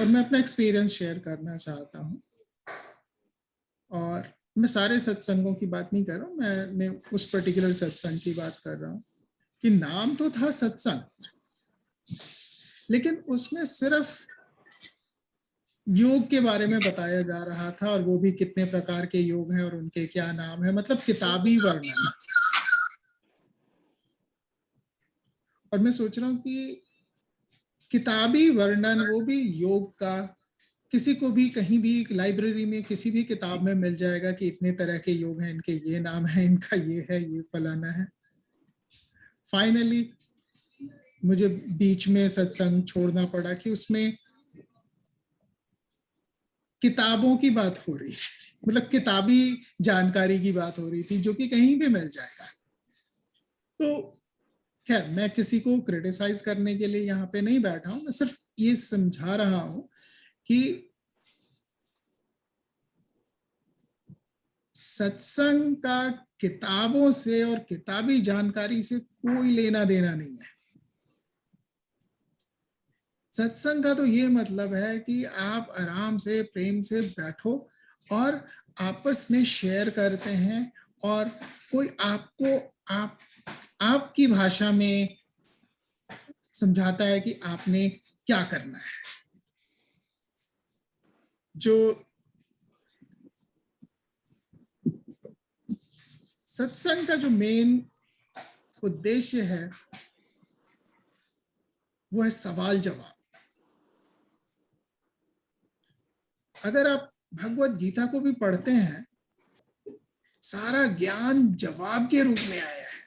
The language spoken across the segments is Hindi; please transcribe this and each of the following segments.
और मैं अपना एक्सपीरियंस शेयर करना चाहता हूँ। और मैं सारे सत्संगों की बात नहीं कर रहा हूँ, मैं उस पर्टिकुलर सत्संग की बात कर रहा हूँ कि नाम तो था सत्संग, लेकिन उसमें सिर्फ योग के बारे में बताया जा रहा था, और वो भी कितने प्रकार के योग हैं और उनके क्या नाम है, मतलब किताबी वर्णन। और मैं सोच रहा हूँ कि किताबी वर्णन, वो भी योग का, किसी को भी कहीं भी लाइब्रेरी में किसी भी किताब में मिल जाएगा कि इतने तरह के योग हैं, इनके ये नाम है, इनका ये है, ये फलाना है। फाइनली मुझे बीच में सत्संग छोड़ना पड़ा कि उसमें किताबों की बात हो रही थी, मतलब किताबी जानकारी की बात हो रही थी, जो कि कहीं भी मिल जाएगा। तो खैर, मैं किसी को क्रिटिसाइज करने के लिए यहाँ पे नहीं बैठा हूं, मैं सिर्फ ये समझा रहा हूं कि सत्संग का किताबों से और किताबी जानकारी से कोई लेना देना नहीं है। सत्संग का तो ये मतलब है कि आप आराम से प्रेम से बैठो और आपस में शेयर करते हैं, और कोई आपको आपकी भाषा में समझाता है कि आपने क्या करना है। जो सत्संग का जो मेन उद्देश्य है वो है सवाल जवाब। अगर आप भगवत गीता को भी पढ़ते हैं, सारा ज्ञान जवाब के रूप में आया है,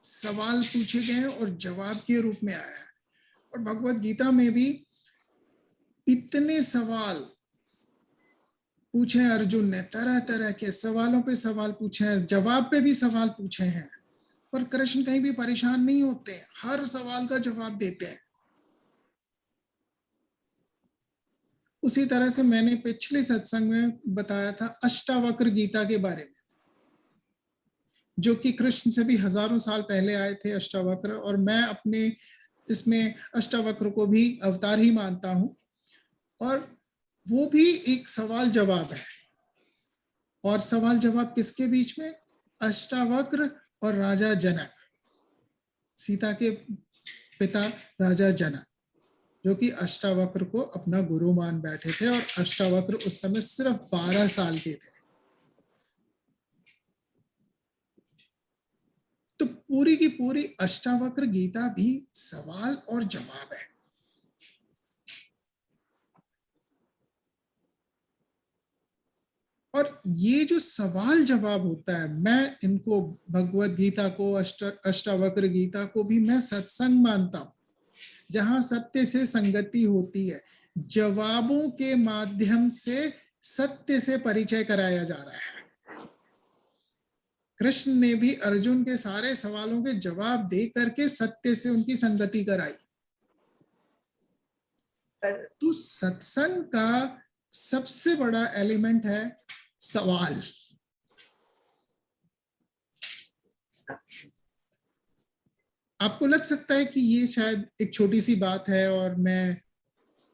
सवाल पूछे गए और जवाब के रूप में आया है। और भगवत गीता में भी इतने सवाल पूछे हैं अर्जुन ने, तरह तरह के सवालों पे सवाल पूछे हैं, जवाब पे भी सवाल पूछे हैं, पर कृष्ण कहीं भी परेशान नहीं होते, हर सवाल का जवाब देते हैं। उसी तरह से मैंने पिछले सत्संग में बताया था अष्टावक्र गीता के बारे में, जो कि कृष्ण से भी हजारों साल पहले आए थे अष्टावक्र, और मैं अपने इसमें अष्टावक्र को भी अवतार ही मानता हूं। और वो भी एक सवाल जवाब है, और सवाल जवाब किसके बीच में? अष्टावक्र और राजा जनक, सीता के पिता राजा जनक, जो कि अष्टावक्र को अपना गुरु मान बैठे थे, और अष्टावक्र उस समय सिर्फ 12 साल के थे। तो पूरी की पूरी अष्टावक्र गीता भी सवाल और जवाब है। और ये जो सवाल जवाब होता है, मैं इनको भगवत गीता को, अष्टावक्र गीता को भी मैं सत्संग मानता हूं, जहां सत्य से संगति होती है, जवाबों के माध्यम से सत्य से परिचय कराया जा रहा है। कृष्ण ने भी अर्जुन के सारे सवालों के जवाब दे करके सत्य से उनकी संगति कराई। तो सत्संग का सबसे बड़ा एलिमेंट है सवाल। आपको लग सकता है कि ये शायद एक छोटी सी बात है, और मैं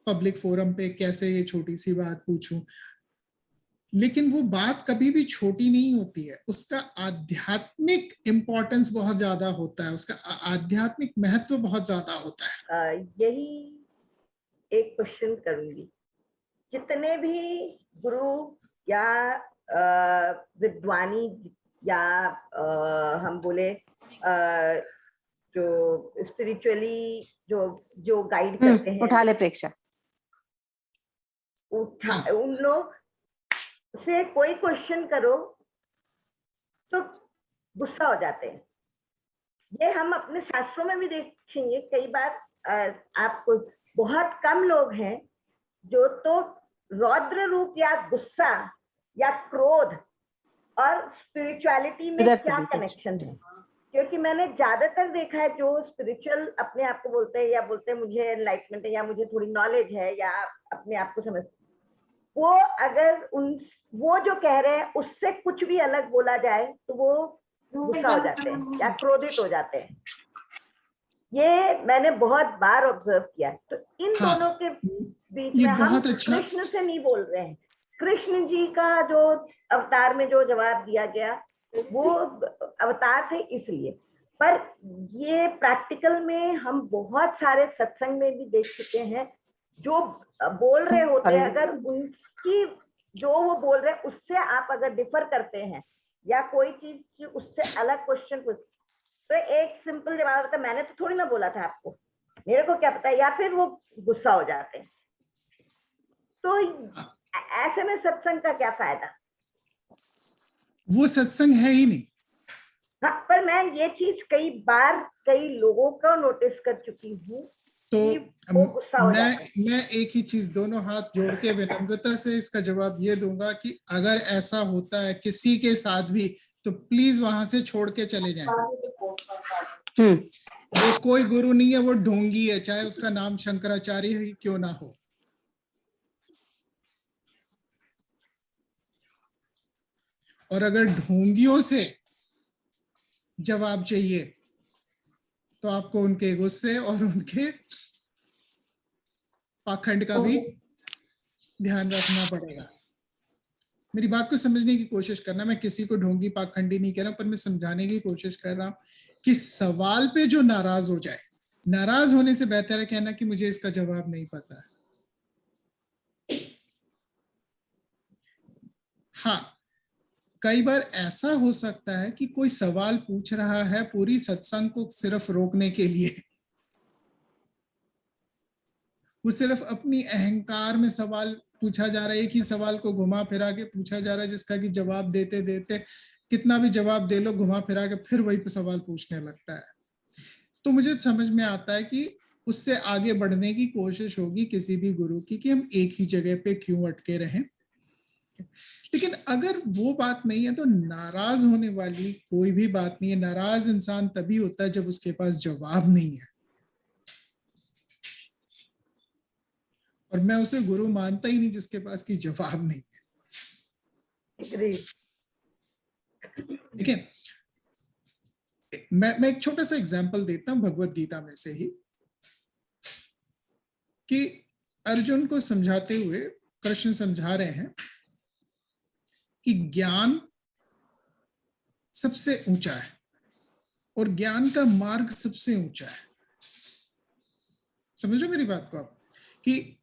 पब्लिक फोरम पे कैसे ये छोटी सी बात पूछूं, लेकिन वो बात कभी भी छोटी नहीं होती है। उसका आध्यात्मिक इंपॉर्टेंस बहुत ज्यादा होता है, उसका आध्यात्मिक महत्व बहुत ज्यादा होता है। यही एक क्वेश्चन करूंगी, जितने भी गुरु या विद्वानी या हम बोले जो स्पिरिचुअली जो गाइड करते हैं, उठा ले प्रेक्षा, उन लोग से कोई क्वेश्चन करो तो गुस्सा हो जाते हैं। ये हम अपने शास्त्रों में भी देखेंगे कई बार। आपको बहुत कम लोग हैं जो तो रौद्र रूप या गुस्सा या क्रोध और स्पिरिचुअलिटी में क्या कनेक्शन है, क्योंकि मैंने ज्यादातर देखा है जो स्पिरिचुअल अपने आप को बोलते हैं या बोलते हैं मुझे एनलाइटमेंट है या मुझे थोड़ी नॉलेज है या अपने आप को समझ, वो अगर वो जो कह रहे हैं उससे कुछ भी अलग बोला जाए तो वो गुस्सा हो जाते हैं या क्रोधित हो जाते हैं। ये मैंने बहुत बार ऑब्जर्व किया। तो इन हाँ, दोनों के बीच ये में हम बहुत अच्छा। कृष्ण से नहीं बोल रहे हैं। कृष्ण जी का जो अवतार में जो जवाब दिया गया वो अवतार थे इसलिए, पर ये प्रैक्टिकल में हम बहुत सारे सत्संग में भी देख चुके हैं, जो बोल रहे होते हैं अगर उनकी जो वो बोल रहे हैं उससे आप अगर डिफर करते हैं या कोई चीज उससे अलग क्वेश्चन पूछ, तो एक सिंपल जवाब होता है मैंने तो थोड़ी ना बोला था आपको, मेरे को क्या पता है, या फिर वो गुस्सा हो जाते हैं। तो ऐसे में सत्संग का क्या फायदा? वो सत्संग है ही नहीं। हाँ, पर मैं ये चीज कई बार कई लोगों को नोटिस कर चुकी हूँ तो कि वो गुस्सा हो जाता है। मैं एक ही चीज दोनों हाथ जोड़ के विनम्रता से इसका जवाब ये दूंगा कि अगर ऐसा होता है किसी के साथ भी तो प्लीज वहां से छोड़ के चले जाएं। वो कोई गुरु नहीं है, वो ढोंगी है, चाहे उसका नाम शंकराचार्य ही क्यों ना हो। और अगर ढोंगियों से जवाब चाहिए तो आपको उनके गुस्से और उनके पाखंड का भी ध्यान रखना पड़ेगा। मेरी बात को समझने की कोशिश करना, मैं किसी को ढोंगी पाखंडी नहीं कह रहा, पर मैं समझाने की कोशिश कर रहा हूं कि सवाल पे जो नाराज हो जाए, नाराज होने से बेहतर है कहना कि मुझे इसका जवाब नहीं पता है। हाँ, कई बार ऐसा हो सकता है कि कोई सवाल पूछ रहा है पूरी सत्संग को सिर्फ रोकने के लिए, वो सिर्फ अपनी अहंकार में सवाल पूछा जा रहा है, एक ही सवाल को घुमा फिरा के पूछा जा रहा है, जिसका कि जवाब देते देते कितना भी जवाब दे लो घुमा फिरा के फिर वही सवाल पूछने लगता है। तो मुझे समझ में आता है कि उससे आगे बढ़ने की कोशिश होगी किसी भी गुरु की कि हम एक ही जगह पे क्यों अटके रहें। लेकिन अगर वो बात नहीं है तो नाराज होने वाली कोई भी बात नहीं है। नाराज इंसान तभी होता है जब उसके पास जवाब नहीं है, और मैं उसे गुरु मानता ही नहीं जिसके पास की जवाब नहीं है। ठीक है, मैं एक छोटा सा एग्जांपल देता हूं भगवत गीता में से ही, कि अर्जुन को समझाते हुए कृष्ण समझा रहे हैं कि ज्ञान सबसे ऊंचा है और ज्ञान का मार्ग सबसे ऊंचा है। समझो मेरी बात को आप, कि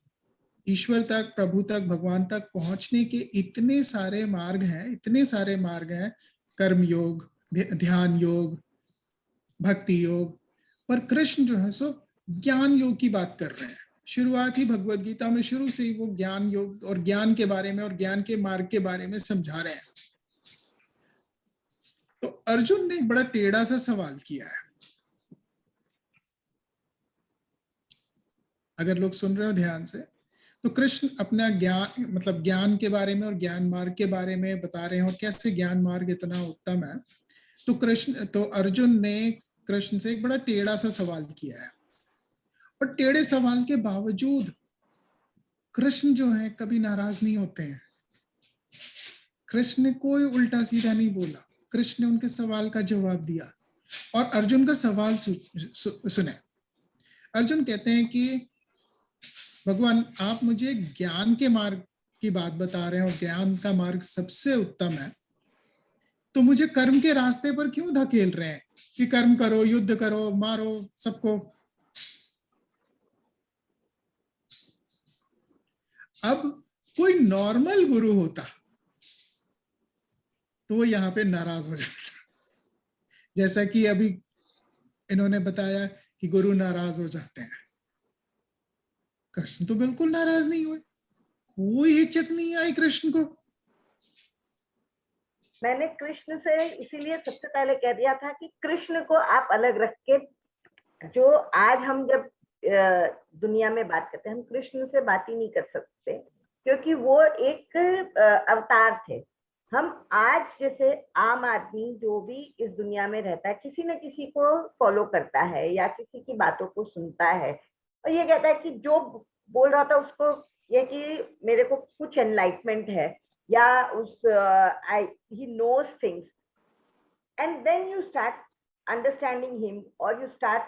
ईश्वर तक, प्रभु तक, भगवान तक पहुंचने के इतने सारे मार्ग हैं, इतने सारे मार्ग हैं, कर्म योग, ध्यान योग, भक्ति योग, पर कृष्ण जो है सो ज्ञान योग की बात कर रहे हैं। शुरुआत ही भगवत गीता में शुरू से ही वो ज्ञान योग और ज्ञान के बारे में और ज्ञान के मार्ग के बारे में समझा रहे हैं। तो अर्जुन ने एक बड़ा टेढ़ा सा सवाल किया है, अगर लोग सुन रहे हो ध्यान से, तो कृष्ण अपना ज्ञान मतलब ज्ञान के बारे में और ज्ञान मार्ग के बारे में बता रहे हैं और कैसे ज्ञान मार्ग इतना उत्तम है। तो अर्जुन ने कृष्ण से एक बड़ा टेढ़ा सा सवाल किया है, और टेढ़े सवाल के बावजूद कृष्ण जो है कभी नाराज नहीं होते हैं। कृष्ण ने कोई उल्टा सीधा नहीं बोला, कृष्ण ने उनके सवाल का जवाब दिया और अर्जुन का सवाल सुने। अर्जुन कहते हैं कि भगवान आप मुझे ज्ञान के मार्ग की बात बता रहे हैं और ज्ञान का मार्ग सबसे उत्तम है, तो मुझे कर्म के रास्ते पर क्यों धकेल रहे हैं कि कर्म करो, युद्ध करो, मारो सबको। अब कोई नॉर्मल गुरु होता तो वो यहाँ पे नाराज हो जाता, जैसा कि अभी इन्होंने बताया कि गुरु नाराज हो जाते हैं। कृष्ण तो बिल्कुल नाराज नहीं हुए, कोई हिचक नहीं आई कृष्ण को। मैंने कृष्ण से इसीलिए सबसे पहले कह दिया था कि कृष्ण को आप अलग रख के, जो आज हम जब दुनिया में बात करते हैं हम कृष्ण से बात ही नहीं कर सकते, क्योंकि वो एक अवतार थे। हम आज जैसे आम आदमी जो भी इस दुनिया में रहता है किसी न किसी को फॉलो करता है या किसी की बातों को सुनता है और ये कहता है कि जो बोल रहा था उसको ये कि मेरे को कुछ एनलाइटमेंट है या उस he knows things, and then you start understanding him or you start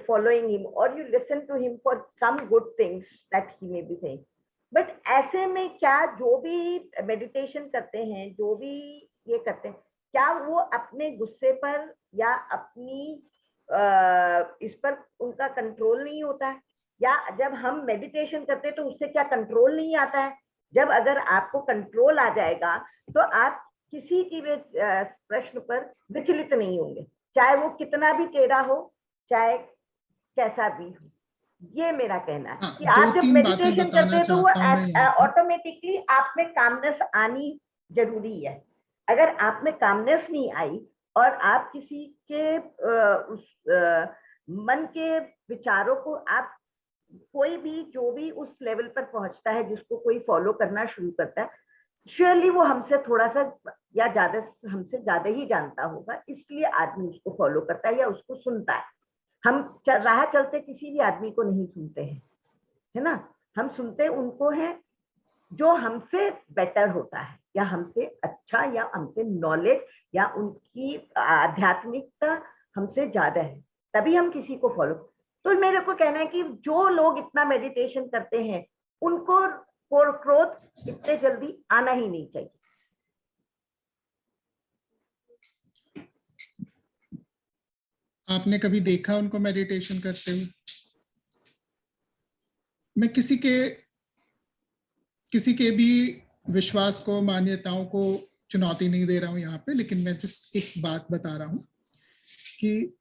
following him or you listen to him for some good things that he may be saying. But ऐसे में क्या जो भी मेडिटेशन करते हैं, जो भी ये करते हैं, क्या वो अपने गुस्से पर या अपनी इस पर उनका कंट्रोल नहीं होता है? या जब हम मेडिटेशन करते हैं तो उससे क्या कंट्रोल नहीं आता है? जब अगर आपको कंट्रोल आ जाएगा तो आप किसी की भी प्रश्न पर विचलित नहीं होंगे, चाहे वो कितना भी टेढ़ा हो, चाहे कैसा भी हो। ये मेरा कहना है कि आप जब मेडिटेशन करते हैं तो वो ऑटोमेटिकली आप में कामनेस आनी जरूरी है। अगर आप में कामनेस नहीं आई और आप किसी के मन के विचारों को आप कोई भी जो भी उस लेवल पर पहुंचता है जिसको कोई फॉलो करना शुरू करता है, श्योरली वो हमसे थोड़ा सा या ज्यादा हमसे ज्यादा ही जानता होगा, इसलिए आदमी उसको फॉलो करता है या उसको सुनता है। हम राह चलते किसी भी आदमी को नहीं सुनते हैं, है ना, हम सुनते उनको हैं जो हमसे बेटर होता है या हमसे अच्छा या हमसे नॉलेज या उनकी आध्यात्मिकता हमसे ज्यादा है, तभी हम किसी को फॉलो। तो मेरे को कहना है कि जो लोग इतना मेडिटेशन करते हैं उनको क्रोध इतने जल्दी आना ही नहीं चाहिए। आपने कभी देखा उनको मेडिटेशन करते हुए? मैं किसी के भी विश्वास को, मान्यताओं को चुनौती नहीं दे रहा हूं यहाँ पे, लेकिन मैं जिस एक बात बता रहा हूं कि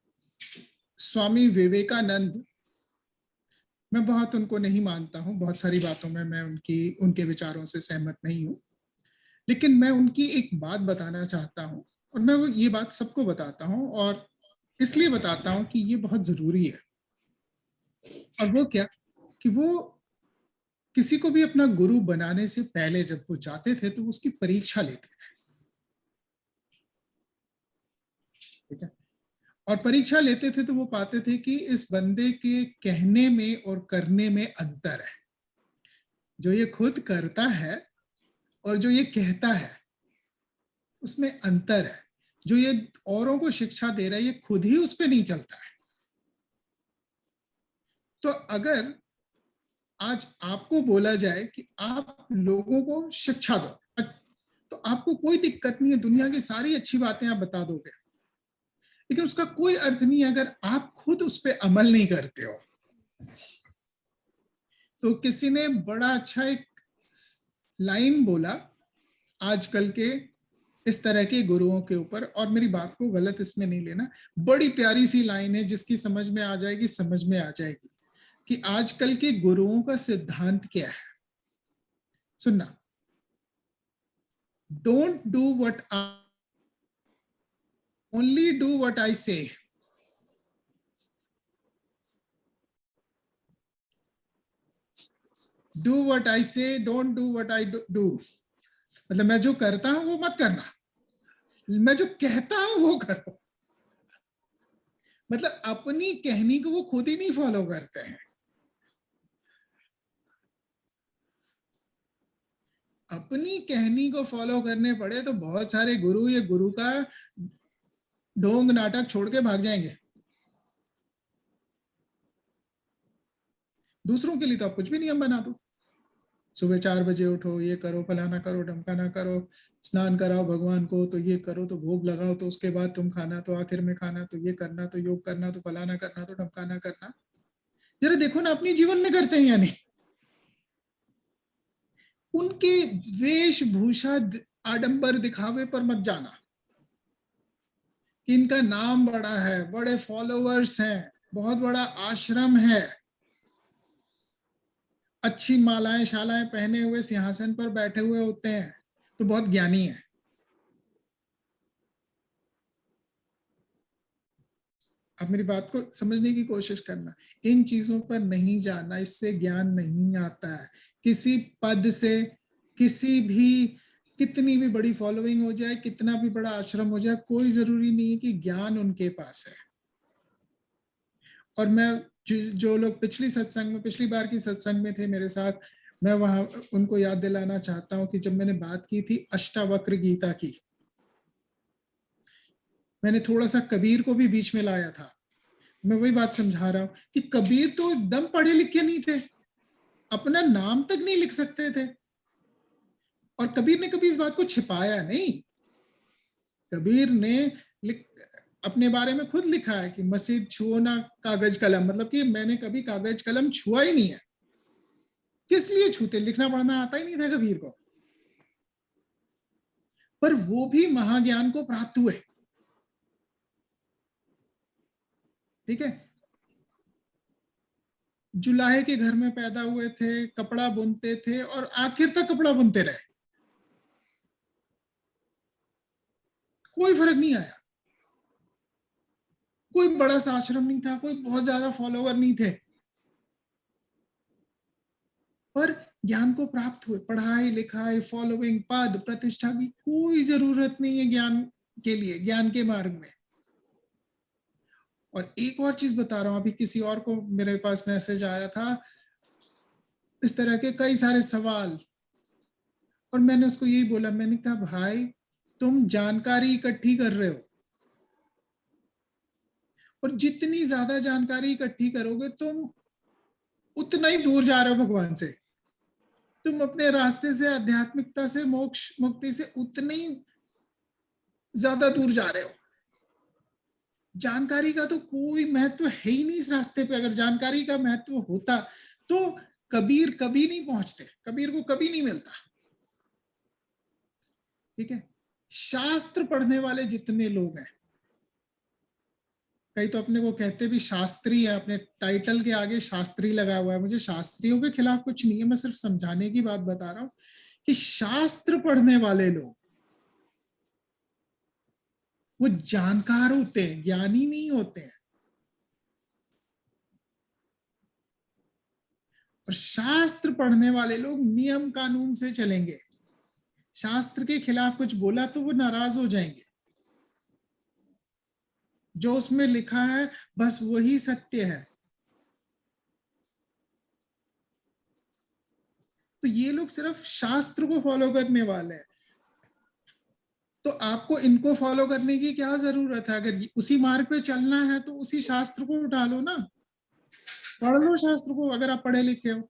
स्वामी विवेकानंद, मैं बहुत उनको नहीं मानता हूं, बहुत सारी बातों में मैं उनके विचारों से सहमत नहीं हूं, लेकिन मैं उनकी एक बात बताना चाहता हूं और मैं ये बात सबको बताता हूं और इसलिए बताता हूं कि ये बहुत जरूरी है। और वो क्या कि वो किसी को भी अपना गुरु बनाने से पहले जब वो जाते थे तो उसकी परीक्षा लेते थे, ठीक है, और परीक्षा लेते थे तो वो पाते थे कि इस बंदे के कहने में और करने में अंतर है। जो ये खुद करता है और जो ये कहता है उसमें अंतर है। जो ये औरों को शिक्षा दे रहा है ये खुद ही उस पर नहीं चलता है। तो अगर आज आपको बोला जाए कि आप लोगों को शिक्षा दो तो आपको कोई दिक्कत नहीं है, दुनिया की सारी अच्छी बातें आप बता दोगे, लेकिन उसका कोई अर्थ नहीं है अगर आप खुद उस पर अमल नहीं करते हो। तो किसी ने बड़ा अच्छा एक लाइन बोला आजकल के इस तरह के गुरुओं के ऊपर, और मेरी बात को गलत इसमें नहीं लेना, बड़ी प्यारी सी लाइन है, जिसकी समझ में आ जाएगी समझ में आ जाएगी कि आजकल के गुरुओं का सिद्धांत क्या है। सुनना, don't do what only do what I say. Do what I say, don't do what I do. मतलब मैं जो करता हूं वो मत करना, मैं जो कहता हूं वो करो। मतलब अपनी कहनी को वो खुद ही नहीं फॉलो करते हैं। अपनी कहनी को फॉलो करने पड़े तो बहुत सारे गुरु ये गुरु का ढोंग नाटक छोड़ के भाग जाएंगे। दूसरों के लिए तो आप कुछ भी नियम बना दो, सुबह 4 बजे उठो, ये करो, फलाना करो, ढमकाना करो, स्नान कराओ भगवान को, तो ये करो, तो भोग लगाओ, तो उसके बाद तुम खाना, तो आखिर में खाना, तो ये करना, तो योग करना, तो फलाना करना, तो ढमकाना करना। जरा देखो ना अपनी जीवन में करते हैं या नहीं। उनके वेशभूषा आडंबर दिखावे पर मत जाना। इनका नाम बड़ा है, बड़े फॉलोअर्स हैं, बहुत बड़ा आश्रम है, अच्छी मालाएं शालाएं पहने हुए सिंहासन पर बैठे हुए होते हैं, तो बहुत ज्ञानी है। आप मेरी बात को समझने की कोशिश करना, इन चीजों पर नहीं जाना, इससे ज्ञान नहीं आता है। किसी पद से, किसी भी, कितनी भी बड़ी फॉलोइंग हो जाए, कितना भी बड़ा आश्रम हो जाए, कोई जरूरी नहीं है कि ज्ञान उनके पास है। और मैं जो लोग पिछली बार की सत्संग में थे मेरे साथ, मैं वहां उनको याद दिलाना चाहता हूं कि जब मैंने बात की थी अष्टावक्र गीता की, मैंने थोड़ा सा कबीर को भी बीच में लाया था। मैं वही बात समझा रहा हूं कि कबीर तो एकदम पढ़े लिखे नहीं थे, अपना नाम तक नहीं लिख सकते थे, और कबीर ने कभी इस बात को छिपाया नहीं। कबीर ने अपने बारे में खुद लिखा है कि मस्जिद छुओ ना कागज कलम, मतलब कि मैंने कभी कागज कलम छुआ ही नहीं है। किस लिए छूते, लिखना पढ़ना आता ही नहीं था कबीर को, पर वो भी महाज्ञान को प्राप्त हुए। ठीक है, जुलाहे के घर में पैदा हुए थे, कपड़ा बुनते थे और आखिर तक कपड़ा बुनते रहे, कोई फर्क नहीं आया। कोई बड़ा सा आश्रम नहीं था, कोई बहुत ज्यादा फॉलोवर नहीं थे, पर ज्ञान को प्राप्त हुए। पढ़ाई लिखाई फॉलोइंग पद प्रतिष्ठा की कोई जरूरत नहीं है ज्ञान के लिए, ज्ञान के मार्ग में। और एक और चीज बता रहा हूं, अभी किसी और को मेरे पास मैसेज आया था, इस तरह के कई सारे सवाल, और मैंने उसको यही बोला, मैंने कहा भाई तुम जानकारी इकट्ठी कर रहे हो, और जितनी ज्यादा जानकारी इकट्ठी करोगे तुम उतना ही दूर जा रहे हो भगवान से। तुम अपने रास्ते से, आध्यात्मिकता से, मोक्ष मुक्ति से उतने ही ज्यादा दूर जा रहे हो। जानकारी का तो कोई महत्व है ही नहीं इस रास्ते पे। अगर जानकारी का महत्व होता तो कबीर कभी नहीं पहुंचते, कबीर को कभी नहीं मिलता। ठीक है, शास्त्र पढ़ने वाले जितने लोग हैं, कई तो अपने को कहते भी शास्त्री है, अपने टाइटल के आगे शास्त्री लगा हुआ है। मुझे शास्त्रियों के खिलाफ कुछ नहीं है, मैं सिर्फ समझाने की बात बता रहा हूं कि शास्त्र पढ़ने वाले लोग वो जानकार होते हैं, ज्ञानी नहीं होते हैं। और शास्त्र पढ़ने वाले लोग नियम कानून से चलेंगे, शास्त्र के खिलाफ कुछ बोला तो वो नाराज हो जाएंगे। जो उसमें लिखा है बस वही सत्य है। तो ये लोग सिर्फ शास्त्र को फॉलो करने वाले हैं, तो आपको इनको फॉलो करने की क्या जरूरत है? अगर उसी मार्ग पे चलना है तो उसी शास्त्र को उठा लो ना, पढ़ लो शास्त्र को अगर आप पढ़े लिखे हो।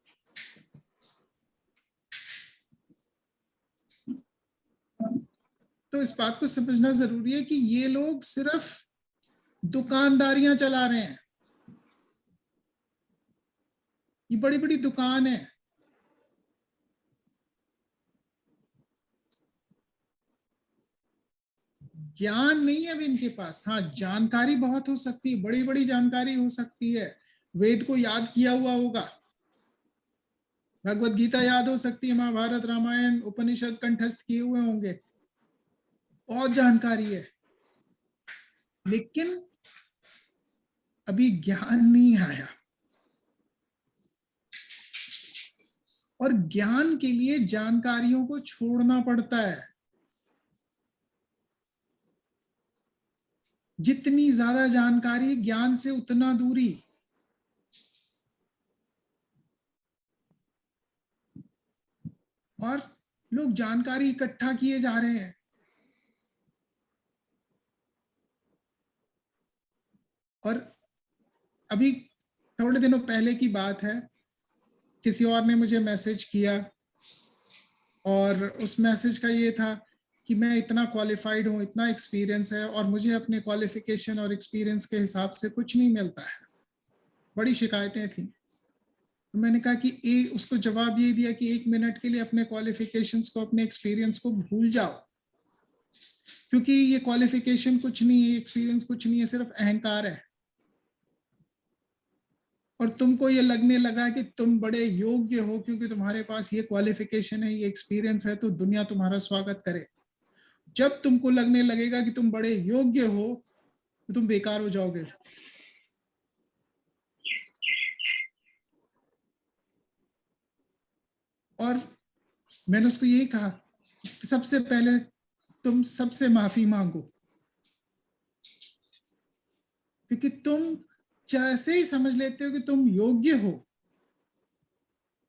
तो इस बात को समझना जरूरी है कि ये लोग सिर्फ दुकानदारियां चला रहे हैं, ये बड़ी बड़ी दुकान है। ज्ञान नहीं है अभी इनके पास। हाँ, जानकारी बहुत हो सकती है, बड़ी बड़ी जानकारी हो सकती है, वेद को याद किया हुआ होगा, भगवत गीता याद हो सकती है, महाभारत रामायण उपनिषद कंठस्थ किए हुए होंगे, बहुत जानकारी है, लेकिन अभी ज्ञान नहीं आया। और ज्ञान के लिए जानकारियों को छोड़ना पड़ता है। जितनी ज्यादा जानकारी ज्ञान से उतना दूरी। और लोग जानकारी इकट्ठा किए जा रहे हैं। और अभी थोड़े दिनों पहले की बात है, किसी और ने मुझे मैसेज किया और उस मैसेज का ये था कि मैं इतना क्वालिफाइड हूँ, इतना एक्सपीरियंस है, और मुझे अपने क्वालिफिकेशन और एक्सपीरियंस के हिसाब से कुछ नहीं मिलता है। बड़ी शिकायतें थी। तो मैंने कहा कि उसको जवाब ये दिया कि 1 मिनट के लिए अपने क्वालिफिकेशंस को, अपने एक्सपीरियंस को भूल जाओ, क्योंकि ये क्वालिफिकेशन कुछ नहीं है, एक्सपीरियंस कुछ नहीं है, सिर्फ अहंकार है। और तुमको ये लगने लगा कि तुम बड़े योग्य हो क्योंकि तुम्हारे पास ये क्वालिफिकेशन है, ये एक्सपीरियंस है, तो दुनिया तुम्हारा स्वागत करे। जब तुमको लगने लगेगा कि तुम बड़े योग्य हो तो तुम बेकार हो जाओगे। और मैंने उसको यही कहा कि सबसे पहले तुम सबसे माफी मांगो, क्योंकि तुम जैसे ही समझ लेते हो कि तुम योग्य हो,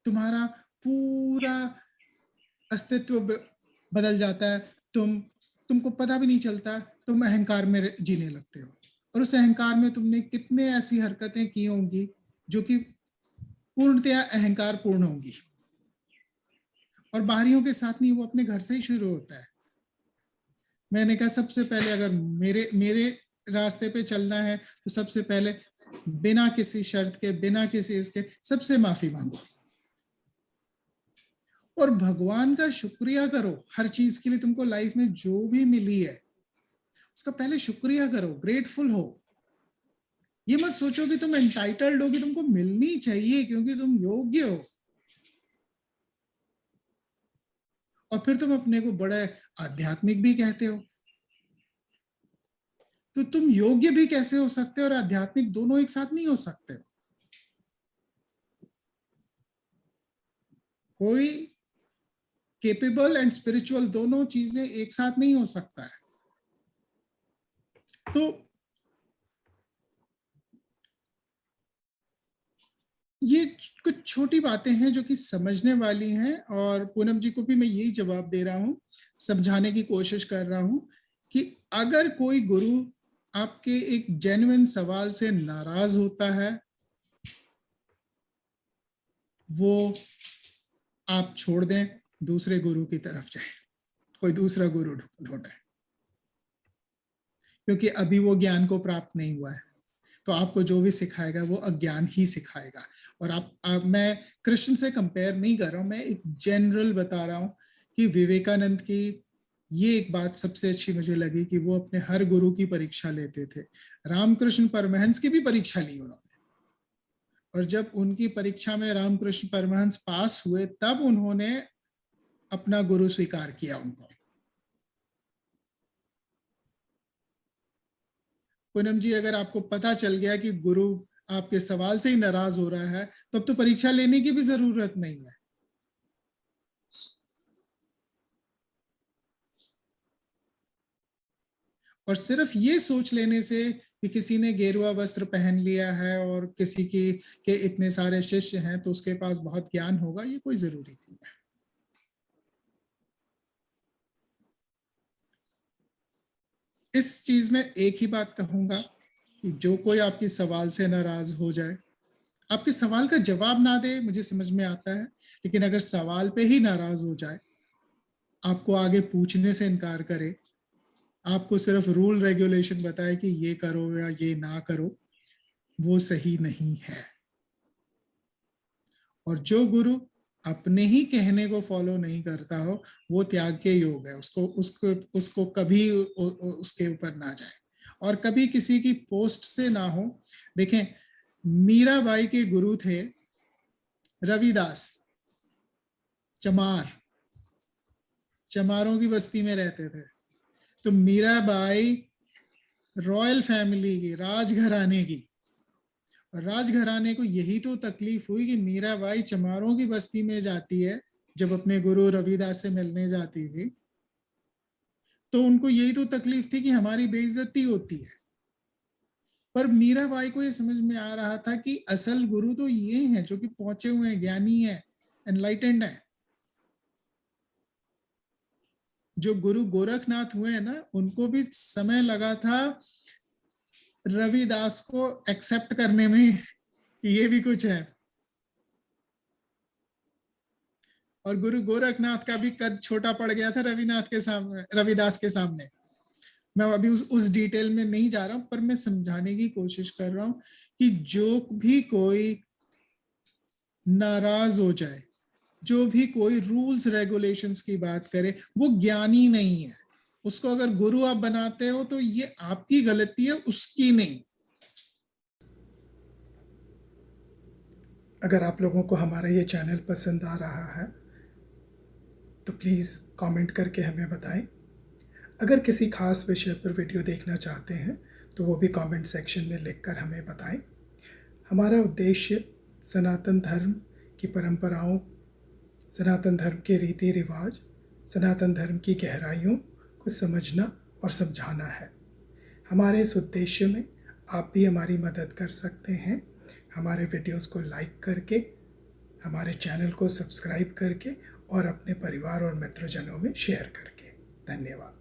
तुम्हारा पूरा अस्तित्व बदल जाता है। तुमको पता भी नहीं चलता, तुम अहंकार में जीने लगते हो। और उस अहंकार में तुमने कितने ऐसी हरकतें की होंगी जो कि पूर्णतया अहंकार पूर्ण होंगी, और बाहरियों के साथ नहीं, वो अपने घर से ही शुरू होता है। मैंने कहा सबसे पहले अगर मेरे रास्ते पे चलना है तो सबसे पहले बिना किसी शर्त के, बिना किसी इसके, सबसे माफी मांगो और भगवान का शुक्रिया करो। हर चीज के लिए तुमको लाइफ में जो भी मिली है उसका पहले शुक्रिया करो, ग्रेटफुल हो। ये मत सोचो कि तुम एंटाइटल्ड हो, कि तुमको मिलनी चाहिए क्योंकि तुम योग्य हो, और फिर तुम अपने को बड़ा आध्यात्मिक भी कहते हो। तो तुम योग्य भी कैसे हो सकते हो और आध्यात्मिक दोनों एक साथ नहीं हो सकते। कोई केपेबल एंड स्पिरिचुअल दोनों चीजें एक साथ नहीं हो सकता है। तो ये कुछ छोटी बातें हैं जो कि समझने वाली हैं, और पूनम जी को भी मैं यही जवाब दे रहा हूं, समझाने की कोशिश कर रहा हूं कि अगर कोई गुरु आपके एक जेन्युइन सवाल से नाराज होता है, वो आप छोड़ दें, दूसरे गुरु की तरफ जाए, कोई दूसरा गुरु ढूंढे, क्योंकि अभी वो ज्ञान को प्राप्त नहीं हुआ है। तो आपको जो भी सिखाएगा वो अज्ञान ही सिखाएगा। और आप मैं कृष्ण से कंपेयर नहीं कर रहा हूं, मैं एक जनरल बता रहा हूं कि विवेकानंद की ये एक बात सबसे अच्छी मुझे लगी कि वो अपने हर गुरु की परीक्षा लेते थे। रामकृष्ण परमहंस की भी परीक्षा ली उन्होंने, और जब उनकी परीक्षा में रामकृष्ण परमहंस पास हुए तब उन्होंने अपना गुरु स्वीकार किया उनको। पूनम जी, अगर आपको पता चल गया कि गुरु आपके सवाल से ही नाराज हो रहा है, तब तो परीक्षा लेने की भी जरूरत नहीं है। और सिर्फ ये सोच लेने से कि किसी ने गेरुआ वस्त्र पहन लिया है और किसी के इतने सारे शिष्य हैं तो उसके पास बहुत ज्ञान होगा, ये कोई जरूरी नहीं है। इस चीज में एक ही बात कहूंगा कि जो कोई आपकी सवाल से नाराज हो जाए, आपके सवाल का जवाब ना दे, मुझे समझ में आता है, लेकिन अगर सवाल पे ही नाराज हो जाए, आपको आगे पूछने से इनकार करे, आपको सिर्फ रूल रेगुलेशन बताए कि ये करो या ये ना करो, वो सही नहीं है। और जो गुरु अपने ही कहने को फॉलो नहीं करता हो, वो त्याग के योग है। उसको कभी उसके ऊपर ना जाए, और कभी किसी की पोस्ट से ना हो। देखें, मीराबाई के गुरु थे रविदास, चमारों की बस्ती में रहते थे। तो मीराबाई रॉयल फैमिली की, राजघराने की, और राजघराने को यही तो तकलीफ हुई कि मीराबाई चमारों की बस्ती में जाती है जब अपने गुरु रविदास से मिलने जाती थी, तो उनको यही तो तकलीफ थी कि हमारी बेइज्जती होती है। पर मीराबाई को ये समझ में आ रहा था कि असल गुरु तो ये हैं जो कि पहुंचे हुए हैं, ज्ञानी है, एनलाइटेंड है। जो गुरु गोरखनाथ हुए हैं ना, उनको भी समय लगा था रविदास को एक्सेप्ट करने में, ये भी कुछ है। और गुरु गोरखनाथ का भी कद छोटा पड़ गया था रविदास के सामने। मैं अभी उस डिटेल में नहीं जा रहा हूं, पर मैं समझाने की कोशिश कर रहा हूं कि जो भी कोई नाराज हो जाए, जो भी कोई रूल्स रेगुलेशंस की बात करे, वो ज्ञानी नहीं है। उसको अगर गुरु आप बनाते हो तो ये आपकी गलती है, उसकी नहीं। अगर आप लोगों को हमारा ये चैनल पसंद आ रहा है तो प्लीज़ कमेंट करके हमें बताएं। अगर किसी खास विषय पर वीडियो देखना चाहते हैं तो वो भी कमेंट सेक्शन में लिखकर हमें बताएं। हमारा उद्देश्य सनातन धर्म की परंपराओं, सनातन धर्म के रीति रिवाज, सनातन धर्म की गहराइयों को समझना और समझाना है। हमारे इस उद्देश्य में आप भी हमारी मदद कर सकते हैं, हमारे वीडियोस को लाइक करके, हमारे चैनल को सब्सक्राइब करके और अपने परिवार और मित्रजनों में शेयर करके। धन्यवाद।